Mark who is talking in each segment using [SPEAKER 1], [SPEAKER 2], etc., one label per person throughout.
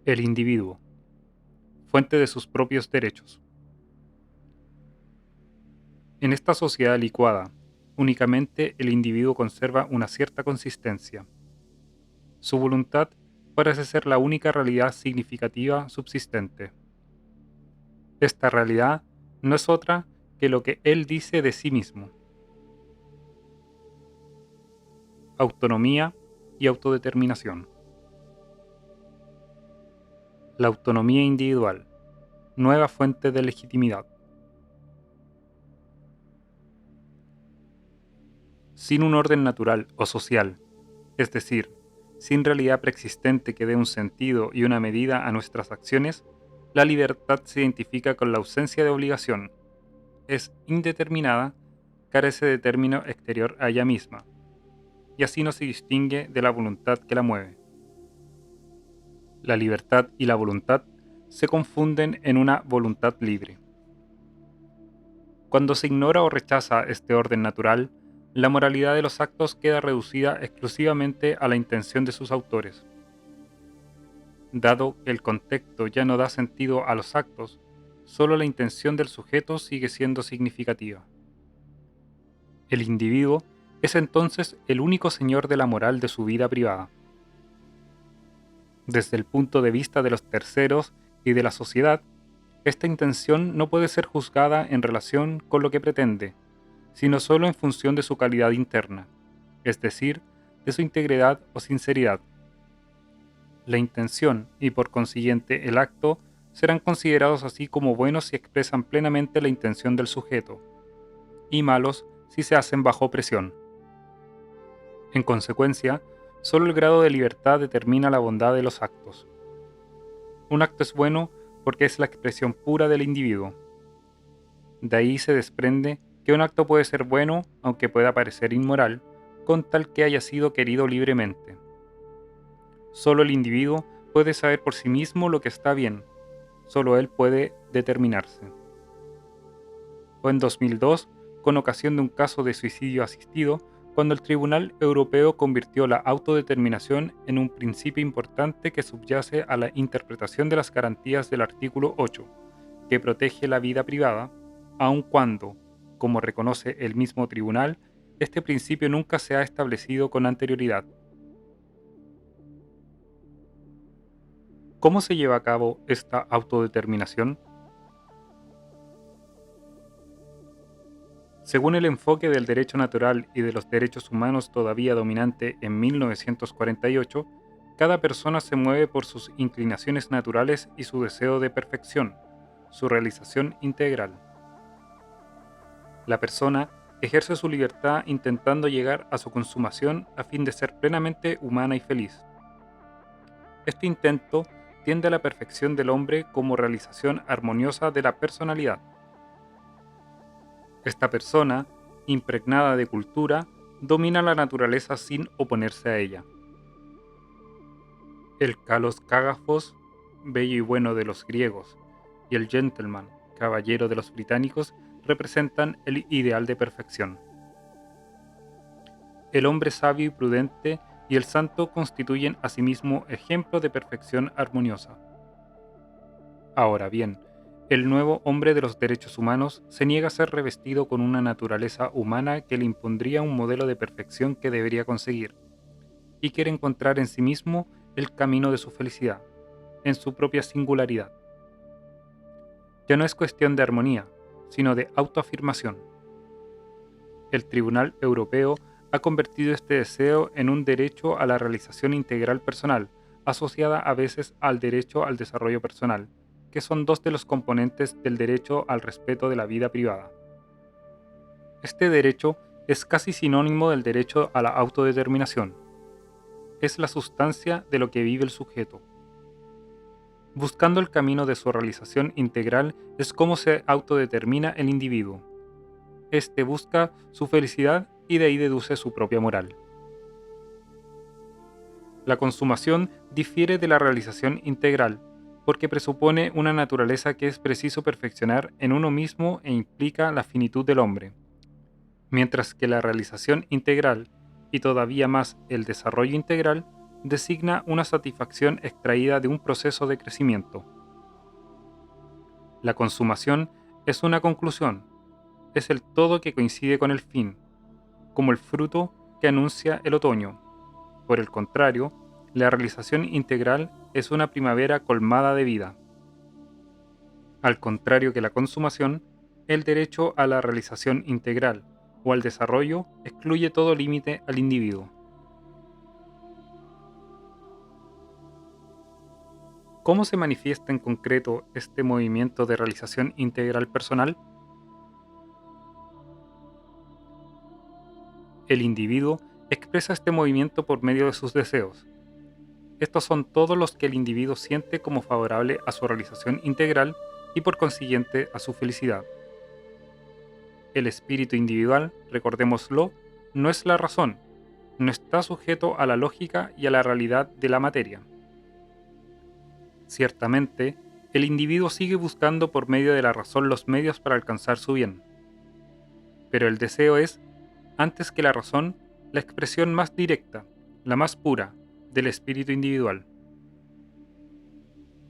[SPEAKER 1] El individuo, fuente de sus propios derechos. En esta sociedad licuada, únicamente el individuo conserva una cierta consistencia. Su voluntad parece ser la única realidad significativa subsistente. Esta realidad no es otra que lo que él dice de sí mismo. Autonomía y autodeterminación. La autonomía individual, nueva fuente de legitimidad. Sin un orden natural o social, es decir, sin realidad preexistente que dé un sentido y una medida a nuestras acciones, la libertad se identifica con la ausencia de obligación, es indeterminada, carece de término exterior a ella misma, y así no se distingue de la voluntad que la mueve. La libertad y la voluntad se confunden en una voluntad libre. Cuando se ignora o rechaza este orden natural, la moralidad de los actos queda reducida exclusivamente a la intención de sus autores. Dado que el contexto ya no da sentido a los actos, solo la intención del sujeto sigue siendo significativa. El individuo es entonces el único señor de la moral de su vida privada. Desde el punto de vista de los terceros y de la sociedad, esta intención no puede ser juzgada en relación con lo que pretende, sino solo en función de su calidad interna, es decir, de su integridad o sinceridad. La intención y por consiguiente el acto serán considerados así como buenos si expresan plenamente la intención del sujeto, y malos si se hacen bajo presión. En consecuencia, solo el grado de libertad determina la bondad de los actos. Un acto es bueno porque es la expresión pura del individuo. De ahí se desprende que un acto puede ser bueno aunque pueda parecer inmoral, con tal que haya sido querido libremente. Solo el individuo puede saber por sí mismo lo que está bien, solo él puede determinarse. Fue en 2002, con ocasión de un caso de suicidio asistido, cuando el Tribunal Europeo convirtió la autodeterminación en un principio importante que subyace a la interpretación de las garantías del artículo 8, que protege la vida privada, aun cuando, como reconoce el mismo tribunal, este principio nunca se ha establecido con anterioridad. ¿Cómo se lleva a cabo esta autodeterminación? Según el enfoque del derecho natural y de los derechos humanos todavía dominante en 1948, cada persona se mueve por sus inclinaciones naturales y su deseo de perfección, su realización integral. La persona ejerce su libertad intentando llegar a su consumación a fin de ser plenamente humana y feliz. Este intento tiende a la perfección del hombre como realización armoniosa de la personalidad. Esta persona, impregnada de cultura, domina la naturaleza sin oponerse a ella. El kalos kagafos, bello y bueno de los griegos, y el gentleman, caballero de los británicos, representan el ideal de perfección. El hombre sabio y prudente y el santo constituyen asimismo ejemplo de perfección armoniosa. Ahora bien, el nuevo hombre de los derechos humanos se niega a ser revestido con una naturaleza humana que le impondría un modelo de perfección que debería conseguir, y quiere encontrar en sí mismo el camino de su felicidad, en su propia singularidad. Ya no es cuestión de armonía, sino de autoafirmación. El Tribunal Europeo ha convertido este deseo en un derecho a la realización integral personal, asociada a veces al derecho al desarrollo personal, que son dos de los componentes del derecho al respeto de la vida privada. Este derecho es casi sinónimo del derecho a la autodeterminación. Es la sustancia de lo que vive el sujeto. Buscando el camino de su realización integral es como se autodetermina el individuo. Este busca su felicidad y de ahí deduce su propia moral. La consumación difiere de la realización integral, porque presupone una naturaleza que es preciso perfeccionar en uno mismo e implica la finitud del hombre, mientras que la realización integral, y todavía más el desarrollo integral, designa una satisfacción extraída de un proceso de crecimiento. La consumación es una conclusión, es el todo que coincide con el fin, como el fruto que anuncia el otoño. Por el contrario, la realización integral es una primavera colmada de vida. Al contrario que la consumación, el derecho a la realización integral o al desarrollo excluye todo límite al individuo. ¿Cómo se manifiesta en concreto este movimiento de realización integral personal? El individuo expresa este movimiento por medio de sus deseos. Estos son todos los que el individuo siente como favorable a su realización integral y por consiguiente a su felicidad. El espíritu individual, recordémoslo, no es la razón, no está sujeto a la lógica y a la realidad de la materia. Ciertamente, el individuo sigue buscando por medio de la razón los medios para alcanzar su bien. Pero el deseo es, antes que la razón, la expresión más directa, la más pura, del espíritu individual.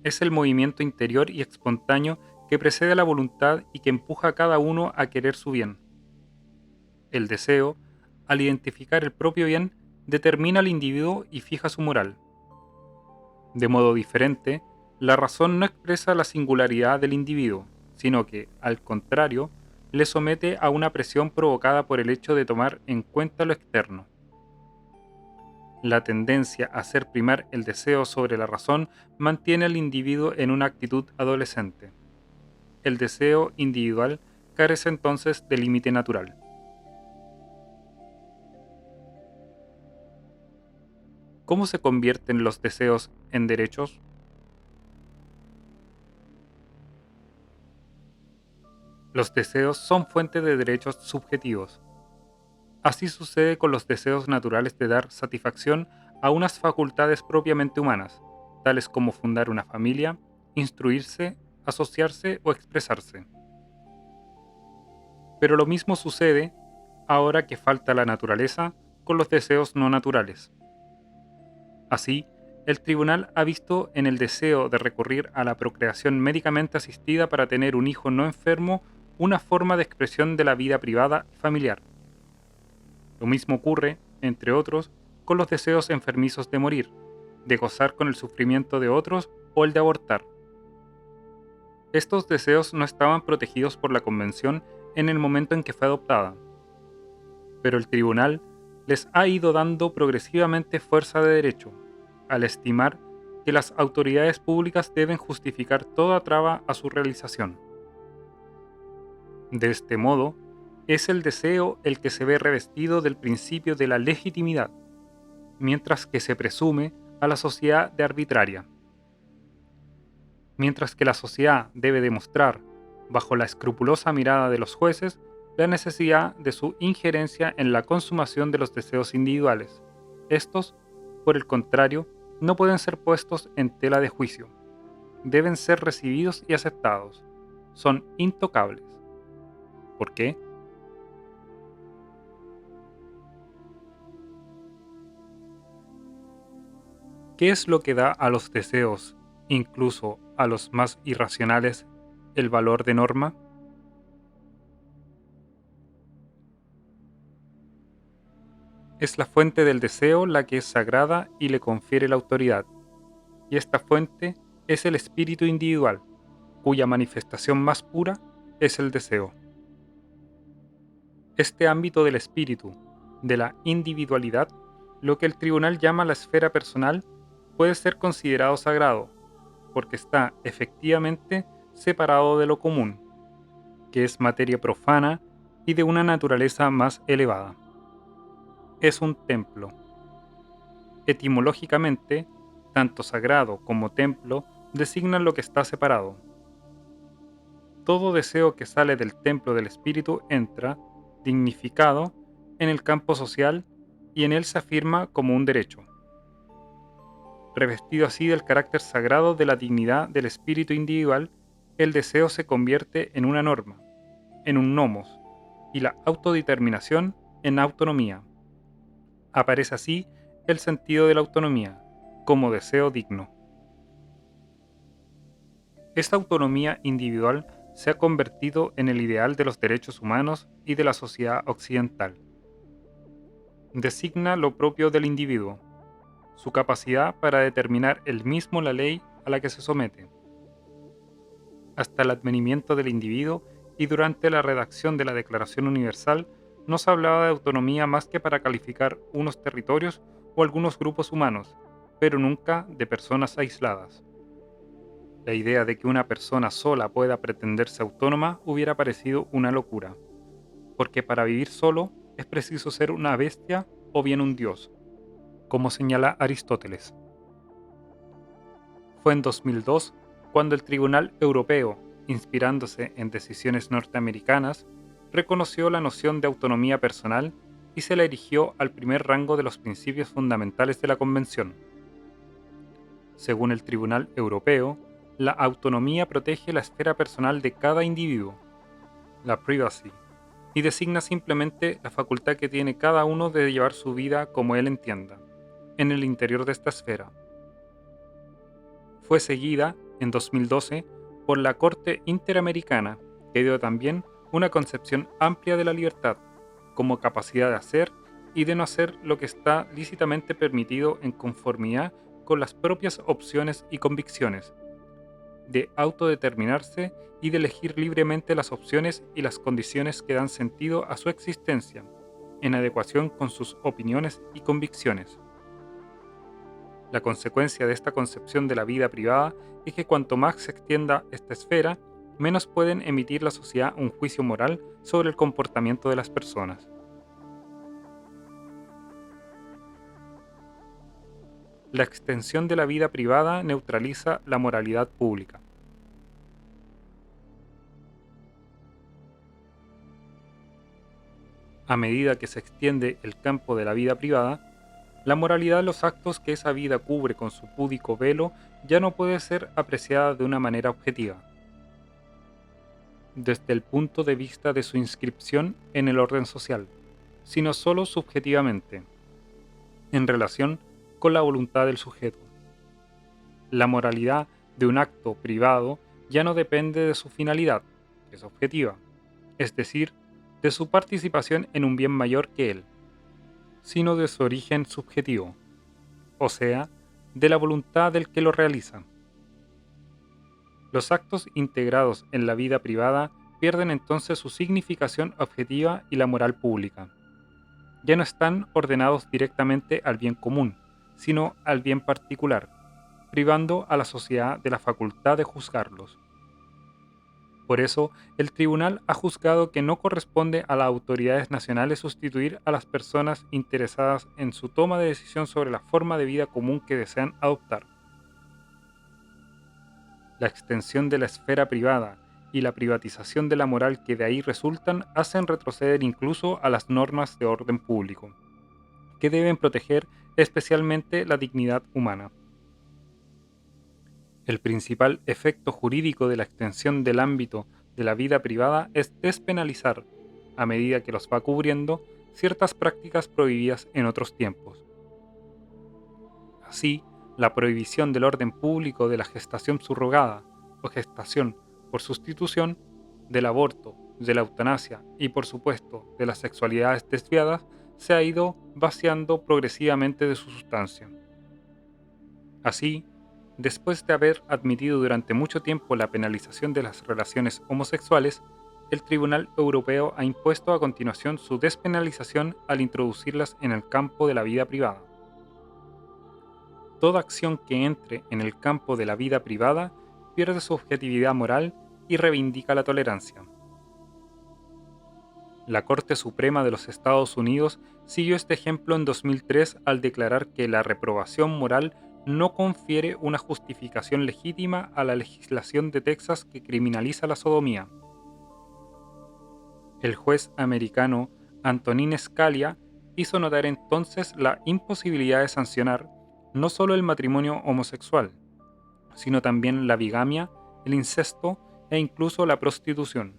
[SPEAKER 1] Es el movimiento interior y espontáneo que precede a la voluntad y que empuja a cada uno a querer su bien. El deseo, al identificar el propio bien, determina al individuo y fija su moral. De modo diferente, la razón no expresa la singularidad del individuo, sino que, al contrario, le somete a una presión provocada por el hecho de tomar en cuenta lo externo. La tendencia a hacer primar el deseo sobre la razón mantiene al individuo en una actitud adolescente. El deseo individual carece entonces de límite natural. ¿Cómo se convierten los deseos en derechos? Los deseos son fuente de derechos subjetivos. Así sucede con los deseos naturales de dar satisfacción a unas facultades propiamente humanas, tales como fundar una familia, instruirse, asociarse o expresarse. Pero lo mismo sucede, ahora que falta la naturaleza, con los deseos no naturales. Así, el tribunal ha visto en el deseo de recurrir a la procreación médicamente asistida para tener un hijo no enfermo una forma de expresión de la vida privada y familiar. Lo mismo ocurre, entre otros, con los deseos enfermizos de morir, de gozar con el sufrimiento de otros o el de abortar. Estos deseos no estaban protegidos por la Convención en el momento en que fue adoptada, pero el tribunal les ha ido dando progresivamente fuerza de derecho, al estimar que las autoridades públicas deben justificar toda traba a su realización. De este modo, es el deseo el que se ve revestido del principio de la legitimidad, mientras que se presume a la sociedad de arbitraria. Mientras que la sociedad debe demostrar, bajo la escrupulosa mirada de los jueces, la necesidad de su injerencia en la consumación de los deseos individuales. Estos, por el contrario, no pueden ser puestos en tela de juicio. Deben ser recibidos y aceptados. Son intocables. ¿Por qué? ¿Qué es lo que da a los deseos, incluso a los más irracionales, el valor de norma? Es la fuente del deseo la que es sagrada y le confiere la autoridad, y esta fuente es el espíritu individual, cuya manifestación más pura es el deseo. Este ámbito del espíritu, de la individualidad, lo que el tribunal llama la esfera personal, puede ser considerado sagrado, porque está efectivamente separado de lo común, que es materia profana y de una naturaleza más elevada. Es un templo. Etimológicamente, tanto sagrado como templo designan lo que está separado. Todo deseo que sale del templo del espíritu entra, dignificado, en el campo social y en él se afirma como un derecho. Revestido así del carácter sagrado de la dignidad del espíritu individual, el deseo se convierte en una norma, en un nomos, y la autodeterminación en autonomía. Aparece así el sentido de la autonomía, como deseo digno. Esta autonomía individual se ha convertido en el ideal de los derechos humanos y de la sociedad occidental. Designa lo propio del individuo, su capacidad para determinar él mismo la ley a la que se somete. Hasta el advenimiento del individuo y durante la redacción de la Declaración Universal no se hablaba de autonomía más que para calificar unos territorios o algunos grupos humanos, pero nunca de personas aisladas. La idea de que una persona sola pueda pretenderse autónoma hubiera parecido una locura, porque para vivir solo es preciso ser una bestia o bien un dios, como señala Aristóteles. Fue en 2002 cuando el Tribunal Europeo, inspirándose en decisiones norteamericanas, reconoció la noción de autonomía personal y se la erigió al primer rango de los principios fundamentales de la Convención. Según el Tribunal Europeo, la autonomía protege la esfera personal de cada individuo, la privacy, y designa simplemente la facultad que tiene cada uno de llevar su vida como él entienda, en el interior de esta esfera. Fue seguida, en 2012, por la Corte Interamericana, que dio también una concepción amplia de la libertad, como capacidad de hacer y de no hacer lo que está lícitamente permitido en conformidad con las propias opciones y convicciones, de autodeterminarse y de elegir libremente las opciones y las condiciones que dan sentido a su existencia, en adecuación con sus opiniones y convicciones. La consecuencia de esta concepción de la vida privada es que cuanto más se extienda esta esfera, menos pueden emitir la sociedad un juicio moral sobre el comportamiento de las personas. La extensión de la vida privada neutraliza la moralidad pública. A medida que se extiende el campo de la vida privada, la moralidad de los actos que esa vida cubre con su púdico velo ya no puede ser apreciada de una manera objetiva, desde el punto de vista de su inscripción en el orden social, sino solo subjetivamente, en relación con la voluntad del sujeto. La moralidad de un acto privado ya no depende de su finalidad, que es objetiva, es decir, de su participación en un bien mayor que él, sino de su origen subjetivo, o sea, de la voluntad del que lo realiza. Los actos integrados en la vida privada pierden entonces su significación objetiva y la moral pública. Ya no están ordenados directamente al bien común, sino al bien particular, privando a la sociedad de la facultad de juzgarlos. Por eso, el tribunal ha juzgado que no corresponde a las autoridades nacionales sustituir a las personas interesadas en su toma de decisión sobre la forma de vida común que desean adoptar. La extensión de la esfera privada y la privatización de la moral que de ahí resultan hacen retroceder incluso a las normas de orden público, que deben proteger especialmente la dignidad humana. El principal efecto jurídico de la extensión del ámbito de la vida privada es despenalizar, a medida que los va cubriendo, ciertas prácticas prohibidas en otros tiempos. Así, la prohibición del orden público de la gestación subrogada o gestación por sustitución, del aborto, de la eutanasia y, por supuesto, de las sexualidades desviadas, se ha ido vaciando progresivamente de su sustancia. Así, después de haber admitido durante mucho tiempo la penalización de las relaciones homosexuales, el Tribunal Europeo ha impuesto a continuación su despenalización al introducirlas en el campo de la vida privada. Toda acción que entre en el campo de la vida privada pierde su objetividad moral y reivindica la tolerancia. La Corte Suprema de los Estados Unidos siguió este ejemplo en 2003 al declarar que la reprobación moral no confiere una justificación legítima a la legislación de Texas que criminaliza la sodomía. El juez americano Antonin Scalia hizo notar entonces la imposibilidad de sancionar no solo el matrimonio homosexual, sino también la bigamia, el incesto e incluso la prostitución.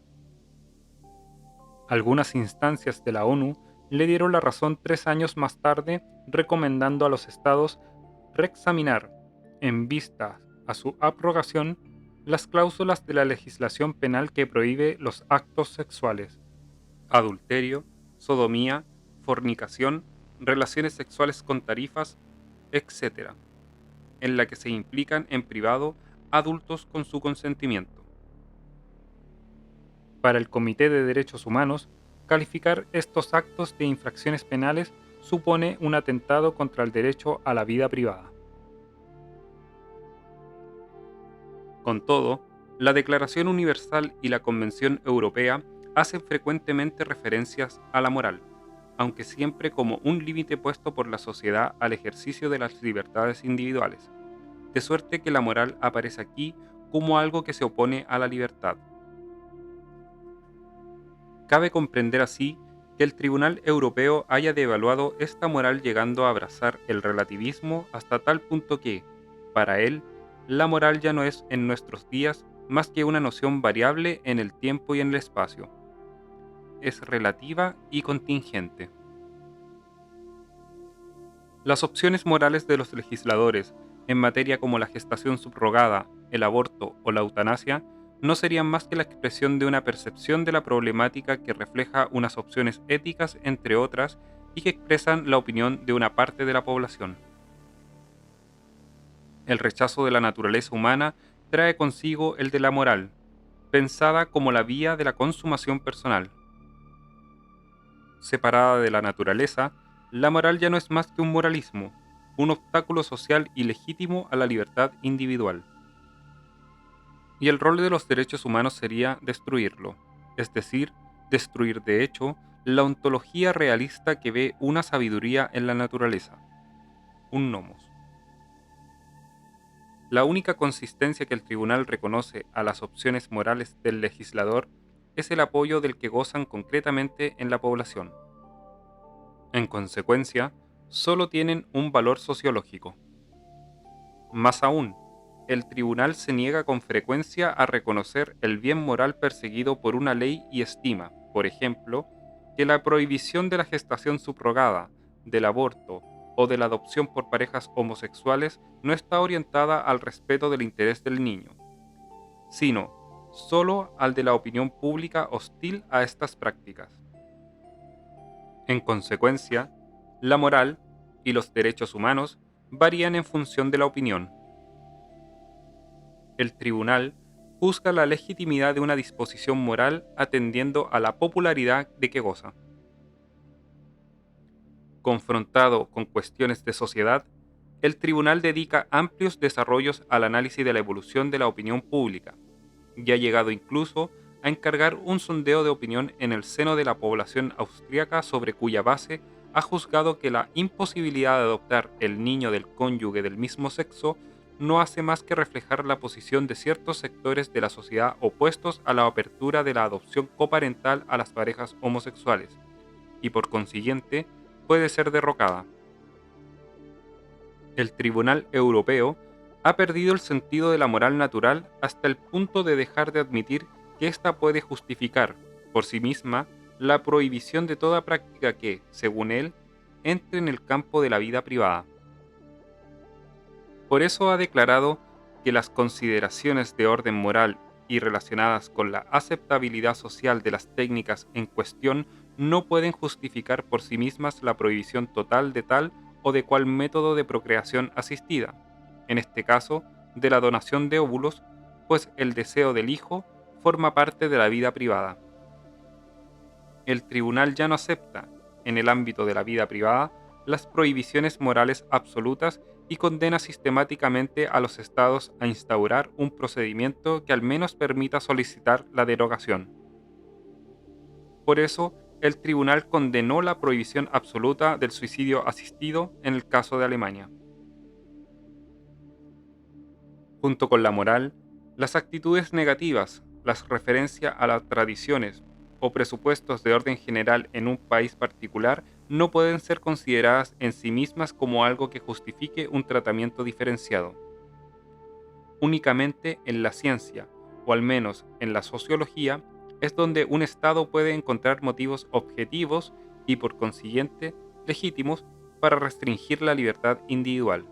[SPEAKER 1] Algunas instancias de la ONU le dieron la razón 3 años más tarde, recomendando a los estados reexaminar, en vista a su abrogación, las cláusulas de la legislación penal que prohíbe los actos sexuales, adulterio, sodomía, fornicación, relaciones sexuales con tarifas, etc., en la que se implican en privado adultos con su consentimiento. Para el Comité de Derechos Humanos, calificar estos actos de infracciones penales supone un atentado contra el derecho a la vida privada. Con todo, la Declaración Universal y la Convención Europea hacen frecuentemente referencias a la moral, aunque siempre como un límite puesto por la sociedad al ejercicio de las libertades individuales, de suerte que la moral aparece aquí como algo que se opone a la libertad. Cabe comprender así que el Tribunal Europeo haya devaluado esta moral llegando a abrazar el relativismo hasta tal punto que, para él, la moral ya no es en nuestros días más que una noción variable en el tiempo y en el espacio. Es relativa y contingente. Las opciones morales de los legisladores en materia como la gestación subrogada, el aborto o la eutanasia no serían más que la expresión de una percepción de la problemática que refleja unas opciones éticas entre otras y que expresan la opinión de una parte de la población. El rechazo de la naturaleza humana trae consigo el de la moral, pensada como la vía de la consumación personal. Separada de la naturaleza, la moral ya no es más que un moralismo, un obstáculo social ilegítimo a la libertad individual. Y el rol de los derechos humanos sería destruirlo, es decir, destruir de hecho la ontología realista que ve una sabiduría en la naturaleza, un nomos. La única consistencia que el tribunal reconoce a las opciones morales del legislador es el apoyo del que gozan concretamente en la población. En consecuencia, solo tienen un valor sociológico. Más aún, el tribunal se niega con frecuencia a reconocer el bien moral perseguido por una ley y estima, por ejemplo, que la prohibición de la gestación subrogada, del aborto o de la adopción por parejas homosexuales no está orientada al respeto del interés del niño, sino solo al de la opinión pública hostil a estas prácticas. En consecuencia, la moral y los derechos humanos varían en función de la opinión. El tribunal juzga la legitimidad de una disposición moral atendiendo a la popularidad de que goza. Confrontado con cuestiones de sociedad, el tribunal dedica amplios desarrollos al análisis de la evolución de la opinión pública, y ha llegado incluso a encargar un sondeo de opinión en el seno de la población austríaca sobre cuya base ha juzgado que la imposibilidad de adoptar el niño del cónyuge del mismo sexo no hace más que reflejar la posición de ciertos sectores de la sociedad opuestos a la apertura de la adopción coparental a las parejas homosexuales, y por consiguiente puede ser derrocada. El Tribunal Europeo ha perdido el sentido de la moral natural hasta el punto de dejar de admitir que ésta puede justificar, por sí misma, la prohibición de toda práctica que, según él, entre en el campo de la vida privada. Por eso ha declarado que las consideraciones de orden moral y relacionadas con la aceptabilidad social de las técnicas en cuestión no pueden justificar por sí mismas la prohibición total de tal o de cual método de procreación asistida, en este caso, de la donación de óvulos, pues el deseo del hijo forma parte de la vida privada. El tribunal ya no acepta, en el ámbito de la vida privada, las prohibiciones morales absolutas y condena sistemáticamente a los estados a instaurar un procedimiento que al menos permita solicitar la derogación. Por eso, el tribunal condenó la prohibición absoluta del suicidio asistido en el caso de Alemania. Junto con la moral, las actitudes negativas, las referencias a las tradiciones o presupuestos de orden general en un país particular no pueden ser consideradas en sí mismas como algo que justifique un tratamiento diferenciado. Únicamente en la ciencia, o al menos en la sociología, es donde un Estado puede encontrar motivos objetivos y por consiguiente legítimos para restringir la libertad individual.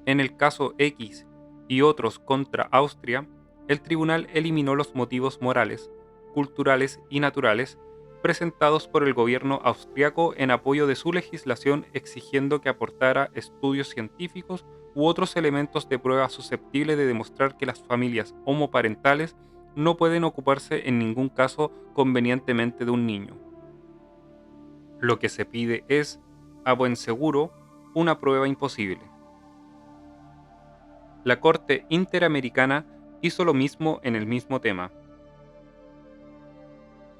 [SPEAKER 1] En el caso X y otros contra Austria, el tribunal eliminó los motivos morales, culturales y naturales presentados por el gobierno austriaco en apoyo de su legislación, exigiendo que aportara estudios científicos u otros elementos de prueba susceptibles de demostrar que las familias homoparentales no pueden ocuparse en ningún caso convenientemente de un niño. Lo que se pide es, a buen seguro, una prueba imposible. La Corte Interamericana hizo lo mismo en el mismo tema.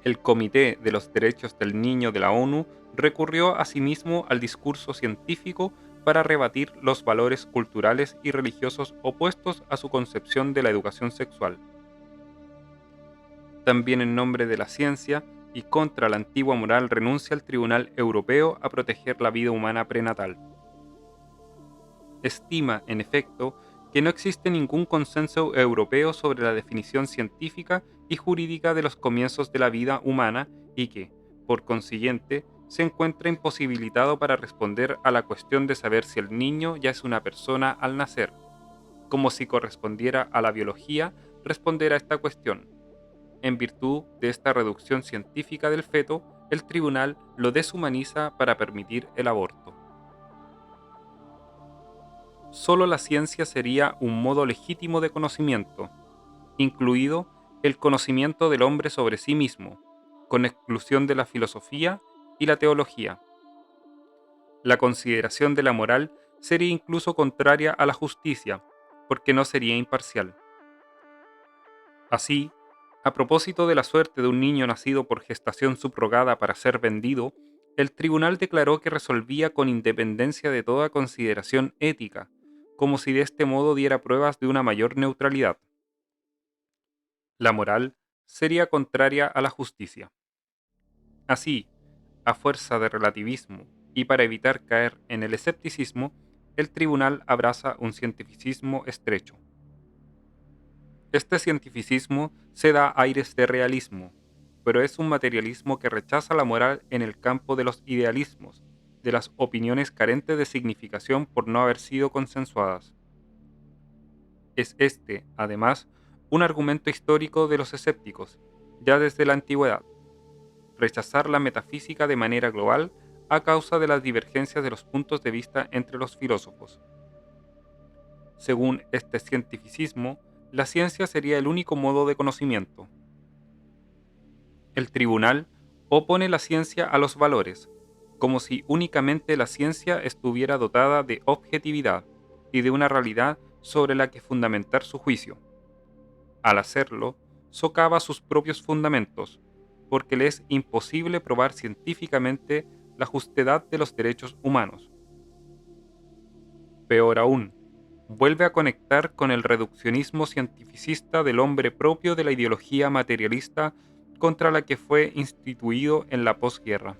[SPEAKER 1] El Comité de los Derechos del Niño de la ONU recurrió asimismo al discurso científico para rebatir los valores culturales y religiosos opuestos a su concepción de la educación sexual. También en nombre de la ciencia y contra la antigua moral renuncia el Tribunal Europeo a proteger la vida humana prenatal. Estima, en efecto, que no existe ningún consenso europeo sobre la definición científica y jurídica de los comienzos de la vida humana y que, por consiguiente, se encuentra imposibilitado para responder a la cuestión de saber si el niño ya es una persona al nacer, como si correspondiera a la biología responder a esta cuestión. En virtud de esta reducción científica del feto, el tribunal lo deshumaniza para permitir el aborto. Solo la ciencia sería un modo legítimo de conocimiento, incluido el conocimiento del hombre sobre sí mismo, con exclusión de la filosofía y la teología. La consideración de la moral sería incluso contraria a la justicia, porque no sería imparcial. Así, a propósito de la suerte de un niño nacido por gestación subrogada para ser vendido, el tribunal declaró que resolvía con independencia de toda consideración ética, como si de este modo diera pruebas de una mayor neutralidad. La moral sería contraria a la justicia. Así, a fuerza de relativismo y para evitar caer en el escepticismo, el tribunal abraza un cientificismo estrecho. Este cientificismo se da aires de realismo, pero es un materialismo que rechaza la moral en el campo de los idealismos, de las opiniones carentes de significación por no haber sido consensuadas. Es este, además, un argumento histórico de los escépticos, ya desde la antigüedad. Rechazar la metafísica de manera global a causa de las divergencias de los puntos de vista entre los filósofos. Según este cientificismo, la ciencia sería el único modo de conocimiento. El tribunal opone la ciencia a los valores, como si únicamente la ciencia estuviera dotada de objetividad y de una realidad sobre la que fundamentar su juicio. Al hacerlo, socava sus propios fundamentos, porque le es imposible probar científicamente la justedad de los derechos humanos. Peor aún, vuelve a conectar con el reduccionismo cientificista del hombre propio de la ideología materialista contra la que fue instituido en la posguerra.